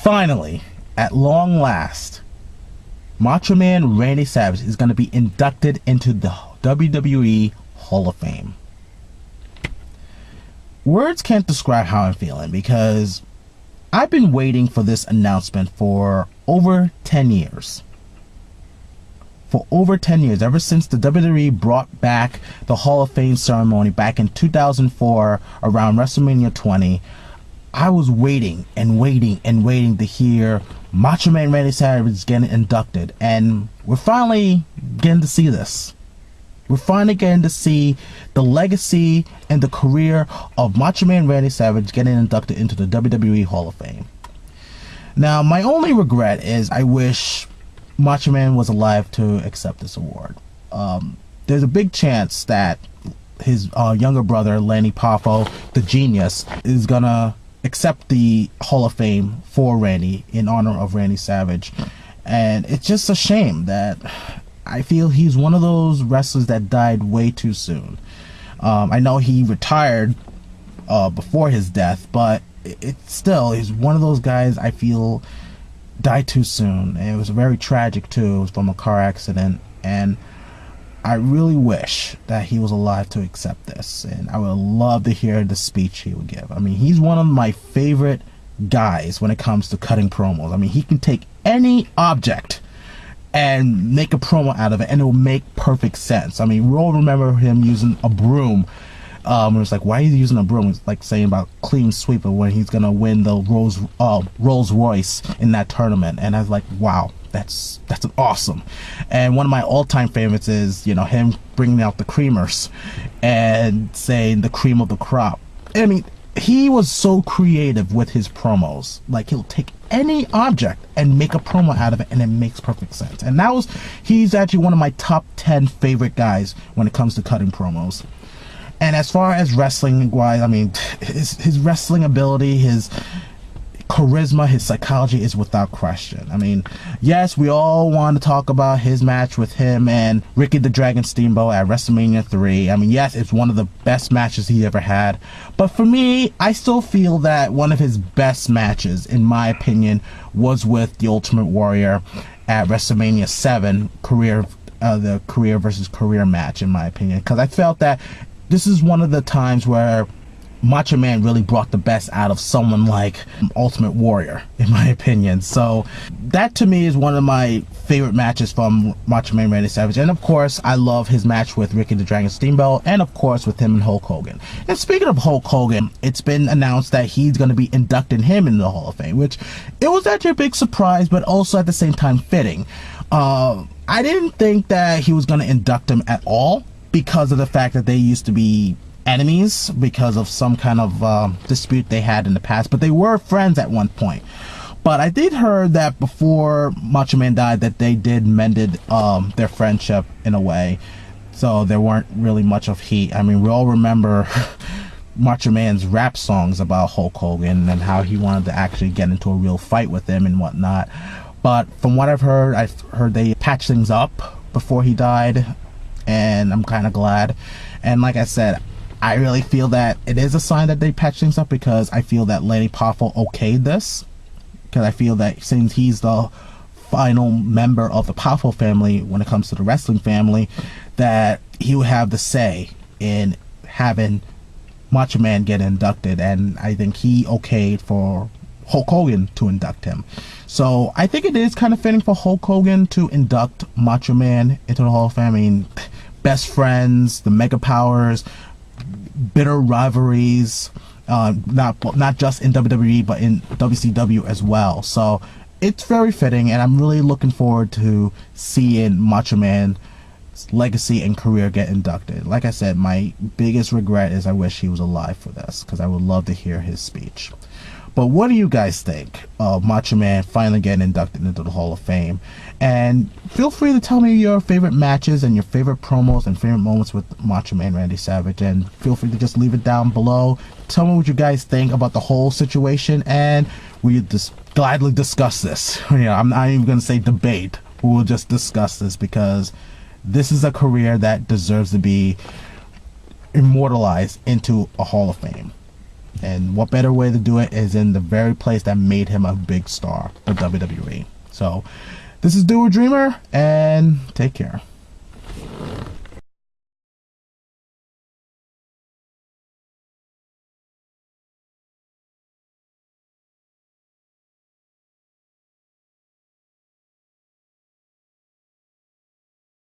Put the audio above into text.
Finally, at long last, Macho Man Randy Savage is going to be inducted into the WWE Hall of Fame. Words can't describe how I'm feeling, because I've been waiting for this announcement for over 10 years. For over 10 years, ever since the WWE brought back the Hall of Fame ceremony back in 2004 around WrestleMania 20, I was waiting and waiting and waiting to hear Macho Man Randy Savage getting inducted, and we're finally getting to see this. We're finally getting to see the legacy and the career of Macho Man Randy Savage getting inducted into the WWE Hall of Fame. Now, my only regret is I wish Macho Man was alive to accept this award. There's a big chance that his younger brother, Lanny Poffo, the genius, is gonna accept the Hall of Fame for Randy in honor of Randy Savage. And it's just a shame that I feel he's one of those wrestlers that died way too soon. I know he retired before his death, but he's one of those guys I feel died too soon. And it was very tragic too. It was from a car accident, and I really wish that he was alive to accept this, and I would love to hear the speech he would give. I mean, he's one of my favorite guys when it comes to cutting promos. I mean, he can take any object and make a promo out of it, and it will make perfect sense. I mean, we all remember him using a broom. It was like, why are you using a broom? It's like saying about clean sweeper when he's gonna win the Rolls Royce in that tournament. And I was like, wow, that's awesome. And one of my all-time favorites is, you know, him bringing out the creamers and saying the cream of the crop. I mean, he was so creative with his promos. Like, he'll take any object and make a promo out of it, and it makes perfect sense. And he's actually one of my top 10 favorite guys when it comes to cutting promos. And as far as wrestling wise, I mean, his wrestling ability, his charisma, his psychology is without question. I mean, yes, we all want to talk about his match with him and Ricky the Dragon Steamboat at WrestleMania 3. I mean, yes, it's one of the best matches he ever had. But for me, I still feel that one of his best matches, in my opinion, was with the Ultimate Warrior at WrestleMania 7, the career versus career match, in my opinion. Because I felt that this is one of the times where Macho Man really brought the best out of someone like Ultimate Warrior, in my opinion. So that to me is one of my favorite matches from Macho Man Randy Savage. And of course, I love his match with Ricky the Dragon Steamboat, and of course with him and Hulk Hogan. And speaking of Hulk Hogan, it's been announced that he's going to be inducting him into the Hall of Fame, which it was actually a big surprise, but also at the same time fitting. I didn't think that he was going to induct him at all, because of the fact that they used to be enemies because of some kind of dispute they had in the past, but they were friends at one point. But I did heard that before Macho Man died that they did mended their friendship in a way, so there weren't really much of heat. I mean, we all remember Macho Man's rap songs about Hulk Hogan and how he wanted to actually get into a real fight with him and whatnot. But from what I've heard they patched things up before he died, and I'm kind of glad. And like I said, I really feel that it is a sign that they patched things up, because I feel that Lanny Poffo okayed this, because I feel that since he's the final member of the Poffo family when it comes to the wrestling family, that he will have the say in having Macho Man get inducted, and I think he okayed for Hulk Hogan to induct him. So I think it is kind of fitting for Hulk Hogan to induct Macho Man into the Hall of Fame. I mean, best friends, the mega powers, bitter rivalries, not just in WWE but in WCW as well. So it's very fitting, and I'm really looking forward to seeing Macho Man's legacy and career get inducted. Like I said, my biggest regret is I wish he was alive for this, because I would love to hear his speech. But what do you guys think of Macho Man finally getting inducted into the Hall of Fame? And feel free to tell me your favorite matches and your favorite promos and favorite moments with Macho Man Randy Savage. And feel free to just leave it down below. Tell me what you guys think about the whole situation, and we just gladly discuss this. You know, I'm not even going to say debate. We'll just discuss this, because this is a career that deserves to be immortalized into a Hall of Fame. And what better way to do it is in the very place that made him a big star, the WWE. So, this is Do a Dreamer, and take care.